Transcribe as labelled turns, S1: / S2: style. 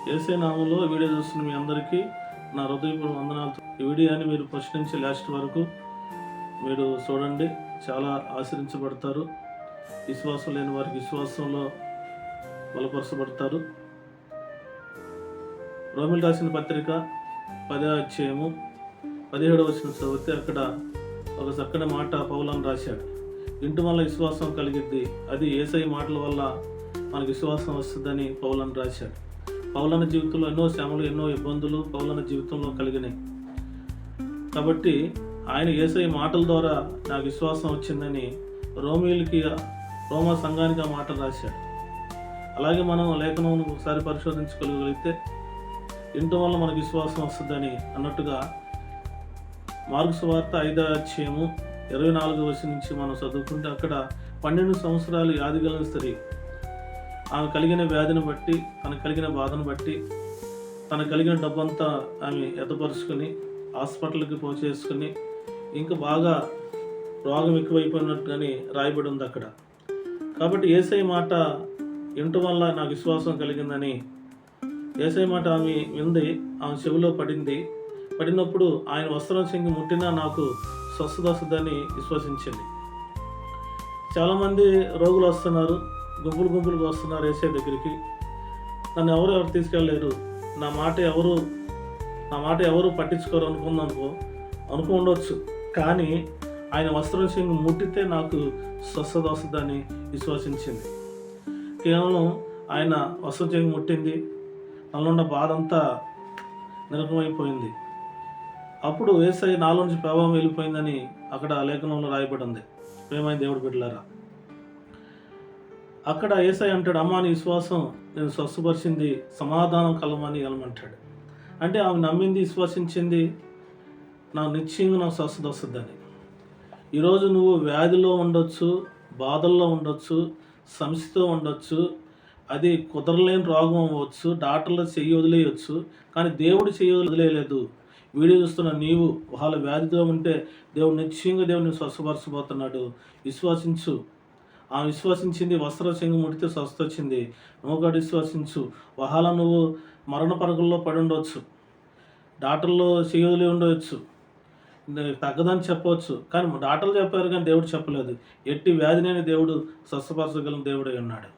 S1: యేసయ్య నామములో వీడియో చూస్తున్న మీ అందరికీ నా హృదయపూర్వక వందనాలు. ఈ వీడియోని మీరు ఫస్ట్ నుంచి లాస్ట్ వరకు మీరు చూడండి, చాలా ఆశ్రయించబడతారు. విశ్వాసం లేని వారికి విశ్వాసంలో బలపరచబడతారు. రోమిల్ రాసిన పత్రిక 10వ అధ్యాయము 17వ వచనం చదివితే అక్కడ ఒక చక్కని మాట పౌలను రాశాడు. ఇంటి వల్ల విశ్వాసం కలిగిద్ది, అది యేసయ్య మాటల వల్ల మనకు విశ్వాసం వస్తుందని పౌలను రాశాడు. పౌలన జీవితంలో ఎన్నో శ్రమలు, ఎన్నో ఇబ్బందులు పౌలన జీవితంలో కలిగినాయి. కాబట్టి ఆయన యేసయ్య మాటల ద్వారా నాకు విశ్వాసం వచ్చిందని రోమా సంఘానికి ఆ మాటలు రాశాడు. అలాగే మనం లేఖనం ఒకసారి పరిశోధించుకోగలిగితే ఇంటి వల్ల మనకు విశ్వాసం వస్తుందని అన్నట్టుగా మార్కు సువార్త 5వ అధ్యాయము 24వ వచనం నుంచి మనం చదువుకుంటే అక్కడ 12 సంవత్సరాలు వ్యాధి కలిగిన స్త్రీ, ఆమె కలిగిన వ్యాధిని బట్టి, తనకు కలిగిన బాధను బట్టి, తనకు కలిగిన డబ్బంతా ఆమె ఎతపరుచుకొని హాస్పిటల్కి పోచేసుకుని ఇంకా బాగా రోగం ఎక్కువైపోయినట్టుగాని రాయబడి ఉంది అక్కడ. కాబట్టి యేసయ్య మాట వినటం వల్ల నాకు విశ్వాసం కలిగిందని, యేసయ్య మాట ఆమె వింది, ఆమె చెవిలో పడినప్పుడు ఆయన వస్త్రం చెంగి ముట్టినా నాకు స్వస్థత వస్తుందని విశ్వసించింది. చాలామంది రోగులు వస్తున్నారు, గుంపులుగా వస్తున్నారు యేసయ్య దగ్గరికి. నన్ను ఎవరు తీసుకెళ్ళలేరు, నా మాట ఎవరు పట్టించుకోరు అనుకోండొచ్చు. కానీ ఆయన వస్త్రం చెంగి ముట్టితే నాకు స్వస్థత వస్తుందని విశ్వసించింది. కేవలం ఆయన వస్త్రం చెంగి ముట్టింది, నాలో ఉన్న బాధ అంతా నిర్గమైపోయింది. అప్పుడు యేసయ్య నాలో నుంచి ప్రభావం వెళ్ళిపోయిందని అక్కడ లేఖనంలో రాయబడి ఉంది. ప్రేమైన దేవుడు బిడ్డలారా, అక్కడ యేసయ్య అంటాడు, అమ్మా నీ విశ్వాసం నేను స్వస్థపరిచింది, సమాధానం కలమని వెళ్ళమంటాడు. అంటే ఆమె నమ్మింది, విశ్వసించింది, నాకు నిశ్చయంగా నాకు స్వస్థత వస్తుందని. ఈరోజు నువ్వు వ్యాధిలో ఉండొచ్చు, బాధల్లో ఉండొచ్చు, సమస్యతో ఉండొచ్చు, అది కుదరలేని రోగం అవ్వచ్చు, డాక్టర్లు చెయ్యి వదిలేయచ్చు, కానీ దేవుడు చెయ్యి వదిలేయలేదు. వీడియో చూస్తున్న నీవు వాళ్ళ వ్యాధితో ఉంటే దేవుడు నిశ్చయంగా దేవుడిని స్వస్థపరచబోతున్నాడు. విశ్వసించు. ఆమె విశ్వసించింది, వస్త్ర చెంగు ముడితే స్వస్థ వచ్చింది. నువ్వు కూడా విశ్వసించు. వహాల నువ్వు మరణ పరుగుల్లో పడి ఉండవచ్చు, డాక్టర్లు చేయదులే ఉండవచ్చు, తగ్గదని చెప్పవచ్చు, కానీ డాక్టర్లు చెప్పారు కానీ దేవుడు చెప్పలేదు. ఎట్టి వ్యాధినైనా దేవుడు స్వస్థపరచగలిగిన దేవుడై ఉన్నాడు.